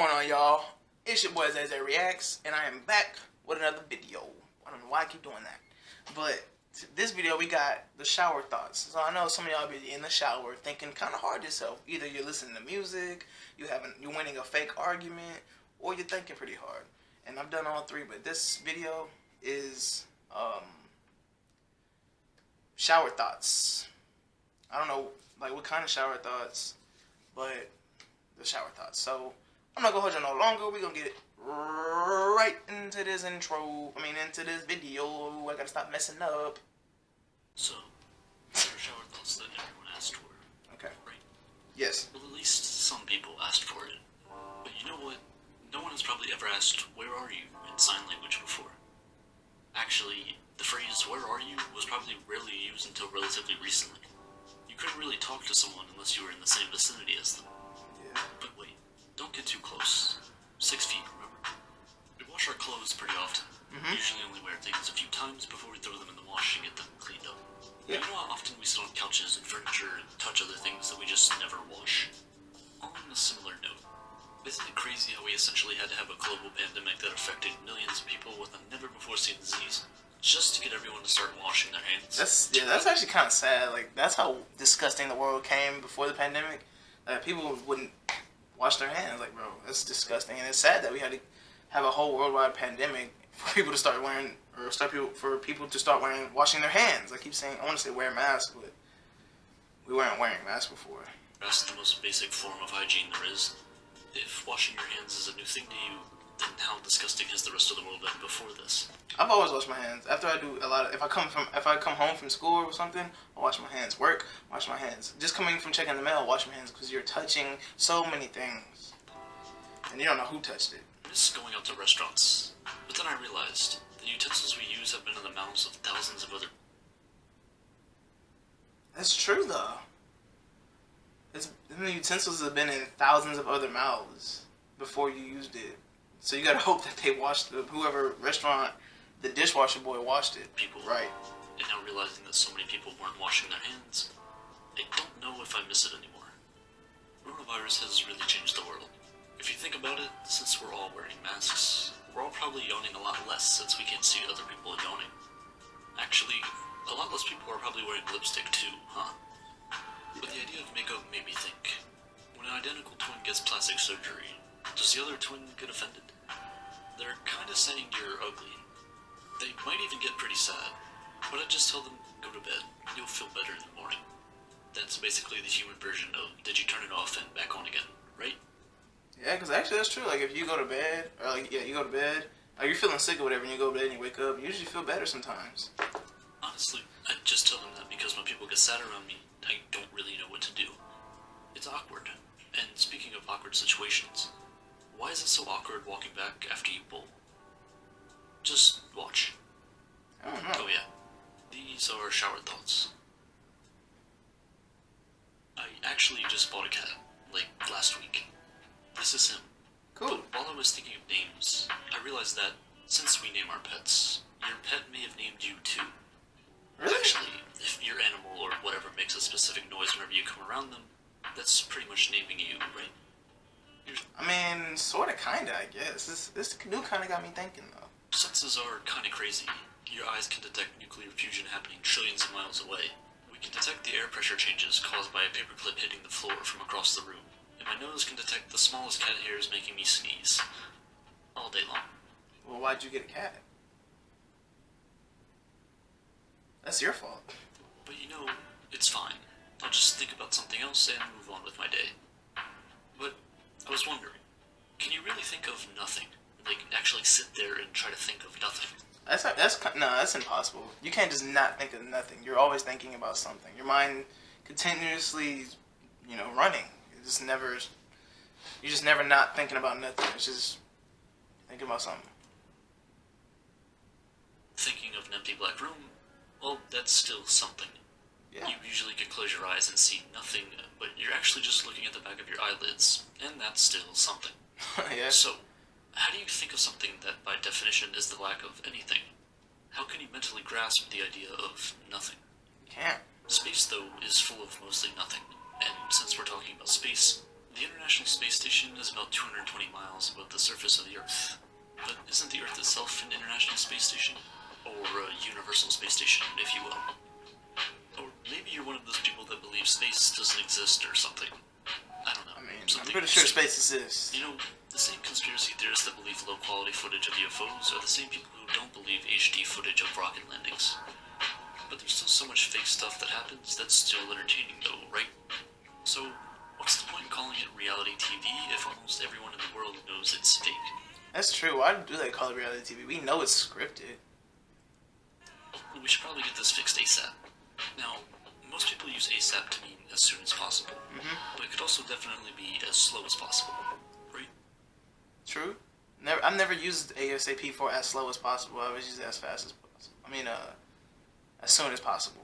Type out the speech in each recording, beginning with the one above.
going on, y'all? It's your boy ZayZay Reacts, and I am back with another video. I don't know why I keep doing that, but this video we got the shower thoughts. So I know some of y'all be in the shower thinking kind of hard to yourself. Either you're listening to music, you're winning a fake argument, or you're thinking pretty hard. And I've done all three, but this video is shower thoughts. I don't know like what kind of shower thoughts, but the shower thoughts. So I'm not gonna hold you no longer. We're gonna get right into this into this video. I gotta stop messing up. So, what are shower thoughts that everyone asked for? Okay. Right? Yes. Well, at least some people asked for it. But you know what? No one has probably ever asked, "Where are you?" in sign language before. Actually, the phrase, "Where are you?" was probably rarely used until relatively recently. You couldn't really talk to someone unless you were in the same vicinity as them. Yeah. But wait, don't get too close. 6 feet, remember? We wash our clothes pretty often. We usually only wear things a few times before we throw them in the wash and get them cleaned up. Yeah. You know how often we sit on couches and furniture and touch other things that we just never wash? On a similar note, isn't it crazy how we essentially had to have a global pandemic that affected millions of people with a never-before-seen disease just to get everyone to start washing their hands? That's actually kind of sad. Like, that's how disgusting the world came before the pandemic. People wouldn't wash their hands. Like, bro, that's disgusting. And it's sad that we had to have a whole worldwide pandemic for people to start wearing, for people to start washing their hands. I keep saying, I want to say wear masks, but we weren't wearing masks before. That's the most basic form of hygiene there is. If washing your hands is a new thing to you, then how disgusting has the rest of the world been before this? I've always washed my hands. After I do a lot of, if I come home from school or something, I wash my hands. Work, wash my hands. Just coming from checking the mail, wash my hands, because you're touching so many things, and you don't know who touched it. I miss going out to restaurants, but then I realized the utensils we use have been in the mouths of thousands of other. That's true though. The utensils have been in thousands of other mouths before you used it. So you gotta hope that they washed whoever restaurant the dishwasher boy washed it. People. Right. And now realizing that so many people weren't washing their hands, I don't know if I miss it anymore. Coronavirus has really changed the world. If you think about it, since we're all wearing masks, we're all probably yawning a lot less since we can't see other people yawning. Actually, a lot less people are probably wearing lipstick too, huh? But the idea of makeup made me think, when an identical twin gets plastic surgery, does the other twin get offended? They're kinda saying you're ugly. They might even get pretty sad, but I just tell them, go to bed, you'll feel better in the morning. That's basically the human version of, did you turn it off and back on again, right? Yeah, because actually that's true. Like, if you go to bed, or you go to bed, or you're feeling sick or whatever, and you go to bed and you wake up, you usually feel better sometimes. Honestly, I just tell them that because when people get sad around me, I don't really know what to do. It's awkward. And speaking of awkward situations, why is it so awkward walking back after you bowl? Just watch. I don't know. Oh yeah, these are shower thoughts. I actually just bought a cat, like last week. This is him. Cool. But while I was thinking of names, I realized that since we name our pets, your pet may have named you too. Really? Actually, if your animal or whatever makes a specific noise whenever you come around them, that's pretty much naming you, right? I mean, sorta, kinda, I guess. This new kinda got me thinking, though. Senses are kinda crazy. Your eyes can detect nuclear fusion happening trillions of miles away. We can detect the air pressure changes caused by a paperclip hitting the floor from across the room. And my nose can detect the smallest cat hairs making me sneeze. All day long. Well, why'd you get a cat? That's your fault. But you know, it's fine. I'll just think about something else and move on with my day. But I was wondering, can you really think of nothing? Like, actually sit there and try to think of nothing? That's impossible. You can't just not think of nothing. You're always thinking about something. Your mind continuously, running. You're just never not thinking about nothing. It's just thinking about something. Thinking of an empty black room? Well, that's still something. Yeah. You usually can close your eyes and see nothing, but you're actually just looking at the back of your eyelids, and that's still something. Yeah. So, how do you think of something that by definition is the lack of anything? How can you mentally grasp the idea of nothing? You can't. Space, though, is full of mostly nothing, and since we're talking about space, The International Space Station is about 220 miles above the surface of the Earth. But isn't the Earth itself an International Space Station? Or a Universal Space Station, if you will. Or maybe you're one of those people that believe space doesn't exist or something. I don't know. I mean, something I'm pretty sure space exists. You know, the same conspiracy theorists that believe low-quality footage of UFOs are the same people who don't believe HD footage of rocket landings. But there's still so much fake stuff that happens that's still entertaining though, right? So, what's the point in calling it reality TV if almost everyone in the world knows it's fake? That's true. Why do they call it reality TV? We know it's scripted. We should probably get this fixed ASAP. Now, most people use ASAP to mean as soon as possible, but it could also definitely be as slow as possible, right? True. I've never used ASAP for as slow as possible. I always use it as fast as possible. I mean, as soon as possible.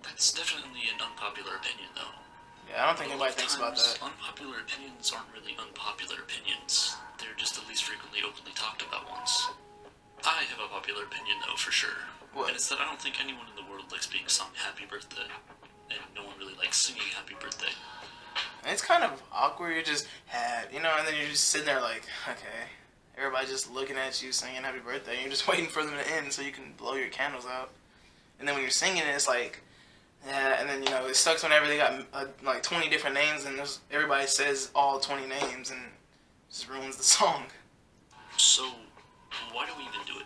That's definitely an unpopular opinion, though. Yeah, I don't think anybody thinks about that. Unpopular opinions aren't really unpopular opinions. They're just the least frequently openly talked about ones. I have a popular opinion, though, for sure. What? And it's that I don't think anyone in the world likes being sung happy birthday. And no one really likes singing happy birthday. And it's kind of awkward. You're just, and then you're just sitting there like, okay. Everybody just looking at you singing happy birthday. And you're just waiting for them to end so you can blow your candles out. And then when you're singing it, it's like, yeah, and then, it sucks whenever they got like 20 different names and everybody says all 20 names and just ruins the song. So, why do we even do it?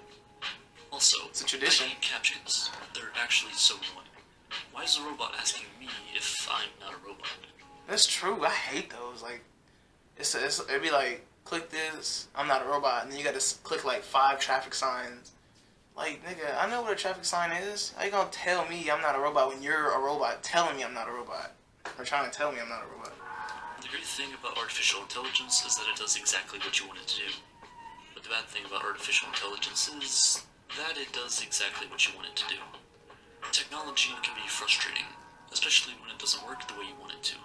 Also, it's a tradition. I hate captions. They're actually so annoying. Why is the robot asking me if I'm not a robot? That's true. I hate those. Like, it'd be like, click this, I'm not a robot, and then you gotta click like 5 traffic signs. Like, nigga, I know what a traffic sign is. How you gonna tell me I'm not a robot when you're a robot telling me I'm not a robot? Or trying to tell me I'm not a robot. The great thing about artificial intelligence is that it does exactly what you want it to do. But the bad thing about artificial intelligence is that it does exactly what you want it to do. Technology can be frustrating, especially when it doesn't work the way you want it to.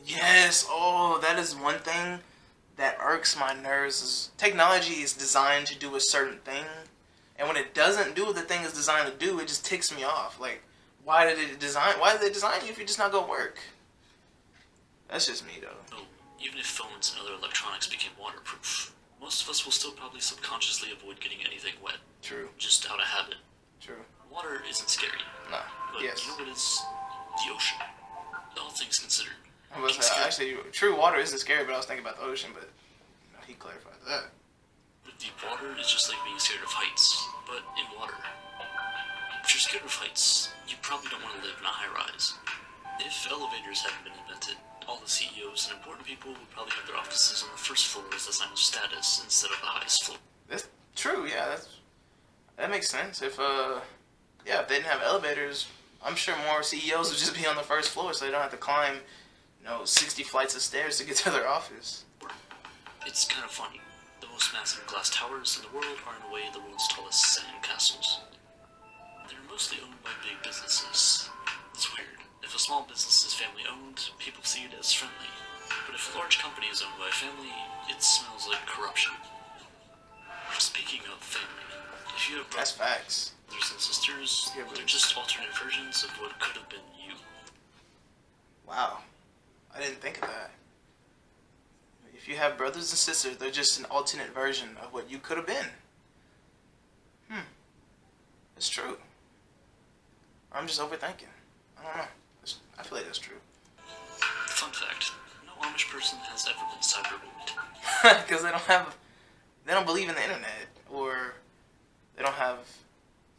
Yes, that is one thing that irks my nerves. Is technology is designed to do a certain thing, and when it doesn't do what the thing is designed to do, it just ticks me off. Like, why did they design you if you're just not gonna work? That's just me, though. Oh, even if phones and other electronics became waterproof, most of us will still probably subconsciously avoid getting anything wet. True. Just out of habit. True. Water isn't scary. Nah. But yes. You know what is? The ocean. All things considered. I was actually, true, water isn't scary, but I was thinking about the ocean, but he clarified that. With deep water, it's just like being scared of heights, but in water. If you're scared of heights, you probably don't want to live in a high-rise. If elevators hadn't been invented, all the CEOs and important people would probably have their offices on the first floor as a sign of status instead of the highest floor. That's true, yeah, that makes sense. If they didn't have elevators, I'm sure more CEOs would just be on the first floor so they don't have to climb 60 flights of stairs to get to their office. It's kind of funny. The most massive glass towers in the world are in a way the world's tallest sand castles. They're mostly owned by big businesses. It's weird. If a small business is family-owned, people see it as friendly. But if a large company is owned by a family, it smells like corruption. Speaking of family, if you have That's facts. brothers and sisters, they're just alternate versions of what could have been you. Wow. I didn't think of that. If you have brothers and sisters, they're just an alternate version of what you could have been. It's true. I'm just overthinking. I don't know. I feel like that's true. Fun fact, no Amish person has ever been cyberbullied. Because they don't believe in the internet, or they don't have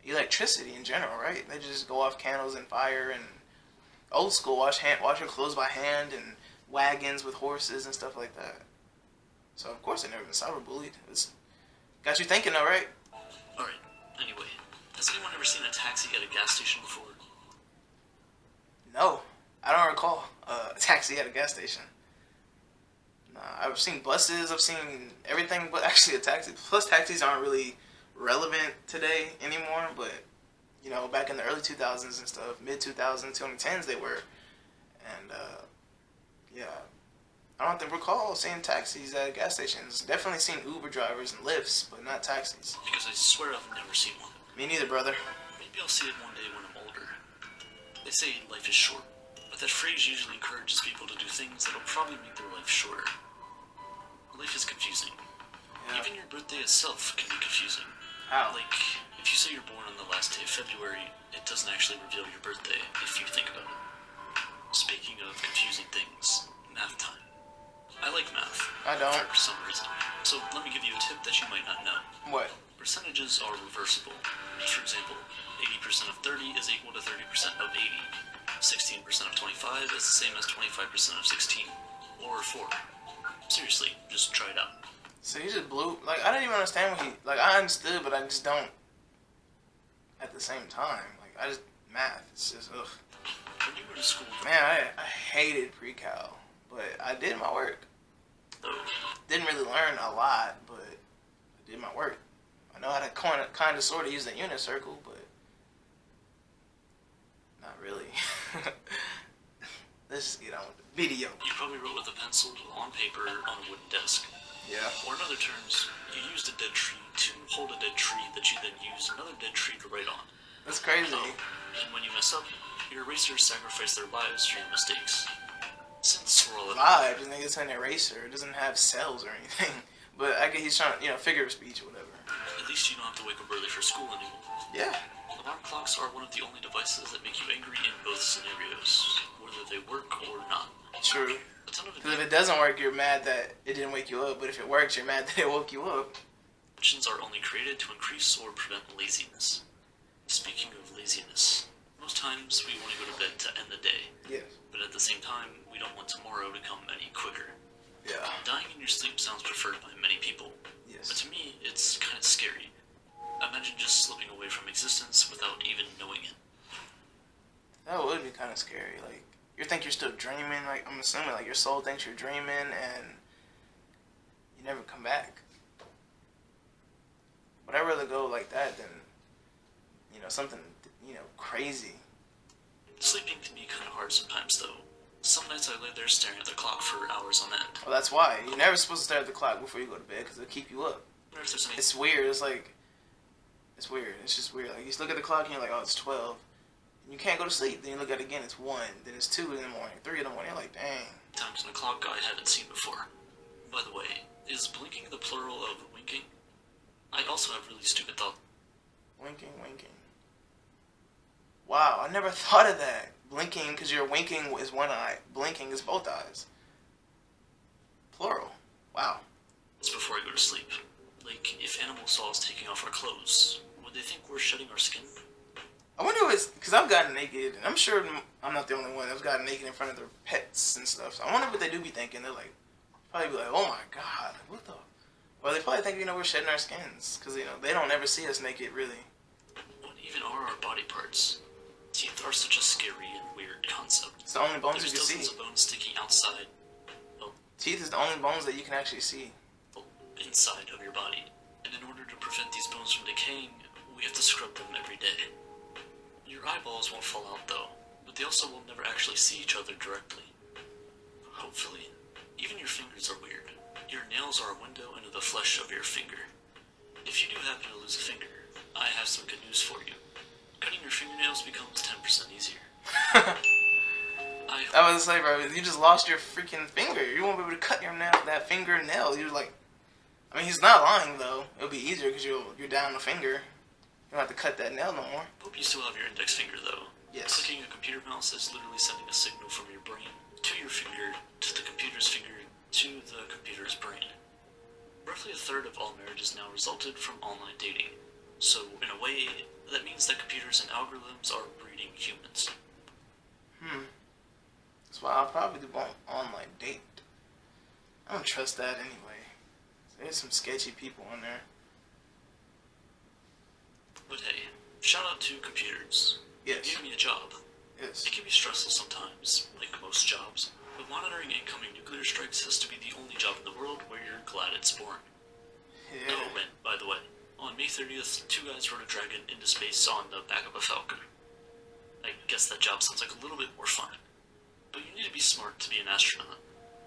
electricity in general, right? They just go off candles and fire and old school wash your clothes by hand and wagons with horses and stuff like that. So of course they never been cyberbullied. It's got you thinking though, right? Alright, anyway, has anyone ever seen a taxi at a gas station before? No, I don't recall a taxi at a gas station. Nah, I've seen buses, I've seen everything but actually a taxi. Plus taxis aren't really relevant today anymore, but back in the early 2000s and stuff, mid-2000s, 2010s they were. And I don't recall seeing taxis at gas stations. Definitely seen Uber drivers and Lyfts, but not taxis. Because I swear I've never seen one. Me neither, brother. Maybe I'll see it one day when I'm older. They say life is short, but but that phrase usually encourages people to do things that'll probably make their life shorter. Life is confusing. Yeah. Even your birthday itself can be confusing. How? Like, if you say you're born on the last day of February, it doesn't actually reveal your birthday if you think about it. Speaking of confusing things, math time. I like math. I don't. For some reason. So let me give you a tip that you might not know. What? Percentages are reversible. For example, 80% of 30 is equal to 30% of 80. 16% of 25 is the same as 25% of 16. Or 4. Seriously, just try it out. So he just blew. Like, I didn't even understand what he. Like, I understood, but I just don't. At the same time. Like, I just. Math. It's just, ugh. When you were in school. Man, I hated pre-cal. But I did my work. Didn't really learn a lot, but I did my work. I know how to kind of sort of use the unit circle, but not really. Let's just get on with the video. You probably wrote with a pencil on paper on a wooden desk. Yeah. Or in other terms, you used a dead tree to hold a dead tree that you then use another dead tree to write on. That's crazy. Oh, and when you mess up, your erasers sacrifice their lives for your mistakes. Since we're all lives, and it's an eraser. It doesn't have cells or anything. But I guess he's trying to, figure of speech or whatever. At least you don't have to wake up early for school anymore. Yeah. Alarm clocks are one of the only devices that make you angry in both scenarios, whether they work or not. True. Because if it doesn't work, you're mad that it didn't wake you up. But if it works, you're mad that it woke you up. Inventions are only created to increase or prevent laziness. Speaking of laziness, most times we want to go to bed to end the day. Yes. But at the same time, we don't want tomorrow to come any quicker. Yeah. Dying in your sleep sounds preferred by many people. Yes. But to me, it's kind of scary. Imagine just slipping away from existence without even knowing it. That would be kind of scary. Like, you think you're still dreaming. Like, I'm assuming, like, your soul thinks you're dreaming and you never come back. But I'd rather go like that than, something, crazy. Sleeping can be kind of hard sometimes, though. Some nights I lay there staring at the clock for hours on end. Well, that's why. You're never supposed to stare at the clock before you go to bed, because it'll keep you up. It's weird. It's like, it's weird. It's just weird. Like, you look at the clock and you're like, oh, it's 12. And you can't go to sleep. Then you look at it again, it's 1. Then it's 2 in the morning, 3 in the morning. You're like, dang. Times on the clock I haven't seen before. By the way, is blinking the plural of winking? I also have really stupid thoughts. Winking. Wow, I never thought of that. Blinking, because you're winking is one eye. Blinking is both eyes. Plural. Wow. It's before I go to sleep. Like, if animals saw us taking off our clothes, would they think we're shedding our skin? I wonder if it's, because I've gotten naked, and I'm sure I'm not the only one that's gotten naked in front of their pets and stuff. So I wonder what they do be thinking. They're like, probably be like, oh my god, what the? Or they probably think, we're shedding our skins. Because, they don't ever see us naked, really. What even are our body parts? Teeth are such a scary and weird concept. It's the only bones There's you can see. There's dozens of bones sticking outside. Well, teeth is the only bones that you can actually see. Well, inside of your body. And in order to prevent these bones from decaying, we have to scrub them every day. Your eyeballs won't fall out though, but they also will never actually see each other directly. Hopefully. Even your fingers are weird. Your nails are a window into the flesh of your finger. If you do happen to lose a finger, I have some good news for you. Cutting your fingernails becomes 10% easier. I was like, bro, you just lost your freaking finger. You won't be able to cut your that fingernail. You're like, he's not lying though. It'll be easier because you're down the finger. You don't have to cut that nail no more. Hope you still have your index finger though. Yes. Clicking a computer mouse is literally sending a signal from your brain to your finger, to the computer's finger, to the computer's brain. Roughly a third of all marriages now resulted from online dating. So, in a way, that means that computers and algorithms are breeding humans. That's why I'll probably won't online date. I don't trust that anyway. There's some sketchy people on there. But hey, shout out to computers. Yes. They gave me a job. Yes. It can be stressful sometimes, like most jobs, but monitoring incoming nuclear strikes has to be the only job in the world where you're glad it's boring. Yeah. Oh, and by the way, on May 30th, 2 guys rode a dragon into space on the back of a falcon. I guess that job sounds like a little bit more fun. But you need to be smart to be an astronaut.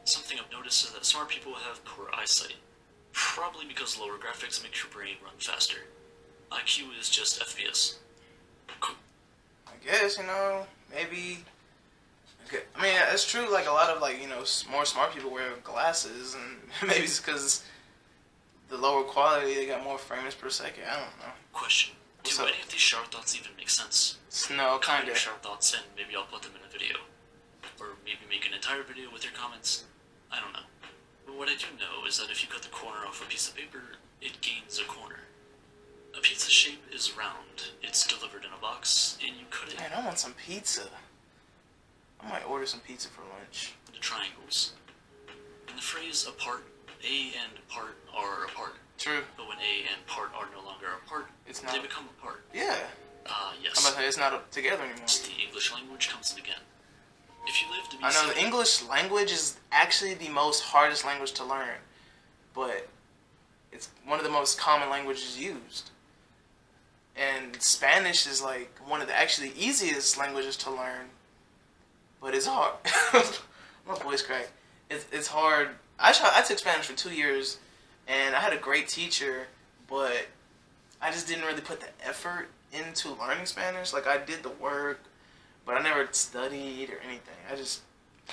Something I've noticed is that smart people have poor eyesight. Probably because lower graphics make your brain run faster. IQ is just FPS. Cool. I guess, maybe Okay. I mean, it's true. Like a lot of like more smart people wear glasses, and maybe it's because the lower quality they got more frames per second. I don't know. Question: What's do up? any of these shower thoughts even make sense? No, Comment kind your of. shower thoughts, and maybe I'll put them in a video, or maybe make an entire video with your comments. I don't know. But what I do know is that if you cut the corner off a piece of paper, it gains a corner. A pizza shape is round. It's delivered in a box, and you cut it Man, I want some pizza. I might order some pizza for lunch. into triangles. In the phrase apart, A and part are apart. True. But when A and part are no longer apart, It's not. they become apart. Yeah. Yes. I'm about to say it's not together anymore. The English language comes in again. If you live to be I know the English language is actually the most hardest language to learn, but it's one of the most common languages used. And Spanish is like one of the actually easiest languages to learn, but it's hard. My voice cracked. It's hard. I took Spanish for 2 years, and I had a great teacher, but I just didn't really put the effort into learning Spanish. Like I did the work, but I never studied or anything. It was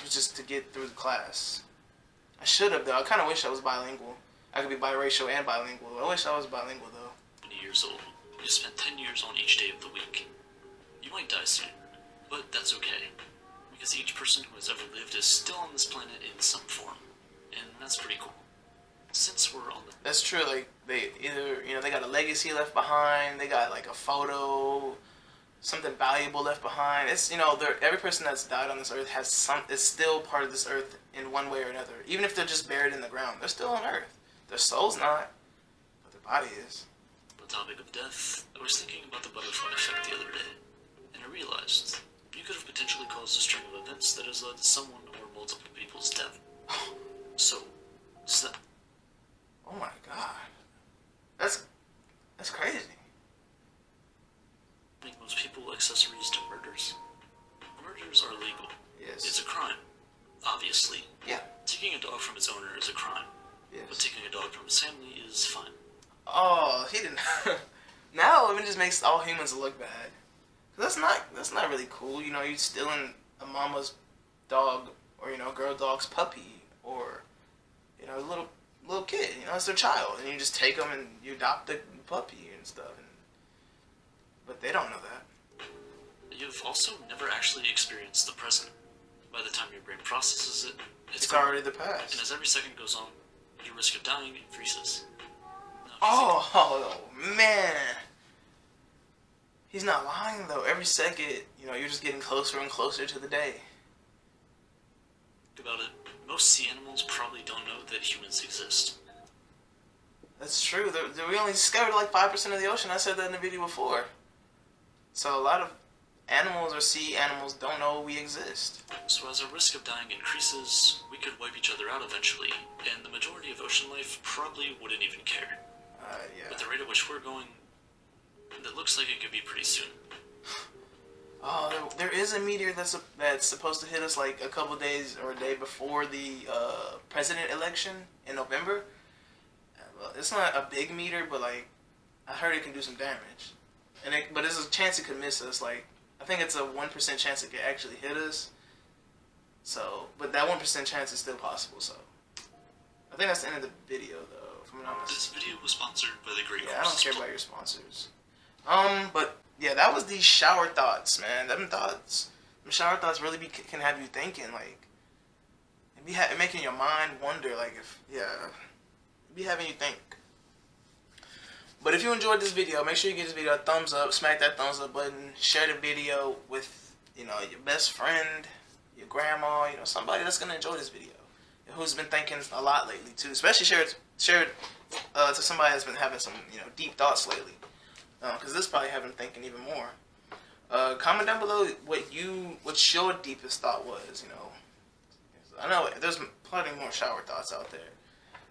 just to get through the class. I should have though. I kind of wish I was bilingual. I could be biracial and bilingual. I wish I was bilingual though. 20 years old, you spent 10 years on each day of the week. You might die soon, but that's okay, because each person who has ever lived is still on this planet in some form, and that's pretty cool. Since we're on the That's true. Like they either they got a legacy left behind. They got like a photo, something valuable left behind. It's every person that's died on this earth is still part of this earth in one way or another. Even if they're just buried in the ground, they're still on earth. Their soul's not, but their body is. topic of death, I was thinking about the butterfly effect the other day, and I realized you could have potentially caused a string of events that has led to someone or multiple people's death. So, is that... Oh my god. That's crazy. Make most people accessories to murders. Murders are legal. Yes. It's a crime, obviously. Yeah. Taking a dog from its owner is a crime. Yes. But taking a dog from its family is fine. Oh, he didn't. Now it just makes all humans look bad. That's not really cool. You stealing a mama's dog or girl dog's puppy or a little kid. It's their child, and you just take them and you adopt the puppy and stuff. But they don't know that. You've also never actually experienced the present. By the time your brain processes it, It's gone. already the past. And as every second goes on, your risk of dying increases. Oh man. He's not lying though. Every second, you're just getting closer and closer to the day. Think about it. Most sea animals probably don't know that humans exist. That's true. We only discovered like 5% of the ocean. I said that in the video before. So a lot of animals or sea animals don't know we exist. So as our risk of dying increases, we could wipe each other out eventually, and the majority of ocean life probably wouldn't even care. Yeah. At the rate at which we're going, it looks like it could be pretty soon. Oh, there is a meteor that's supposed to hit us like a couple days or a day before the president election in November. Well, it's not a big meteor, but like I heard it can do some damage. But there's a chance it could miss us. Like I think it's a 1% chance it could actually hit us. So, but that 1% chance is still possible. So, I think that's the end of the video, though. If I'm not mistaken. This video was sponsored by the Great Yeah, I don't Horses care Club. about your sponsors. But yeah, that was the shower thoughts, man. Them shower thoughts really can have you thinking, like, it making your mind wonder, like, it be having you think. But if you enjoyed this video, make sure you give this video a thumbs up, smack that thumbs up button, share the video with, your best friend, your grandma, somebody that's gonna enjoy this video, who's been thinking a lot lately too. Especially share it to somebody that's been having some, deep thoughts lately. Because this probably have them thinking even more. Comment down below what your deepest thought was. I know there's plenty more shower thoughts out there.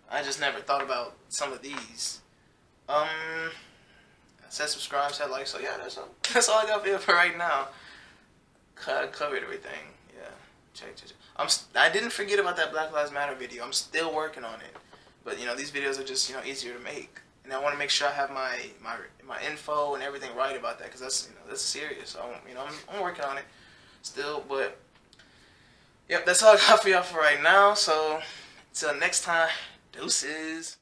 I just never thought about some of these. I said subscribe, said like, so yeah, that's all I got for right now. Covered everything. Yeah, check. I didn't forget about that Black Lives Matter video. I'm still working on it. But these videos are just easier to make. And I want to make sure I have my info and everything right about that, because that's serious. So I'm working on it still. But Yep, that's all I got for y'all for right now. So, until next time, deuces.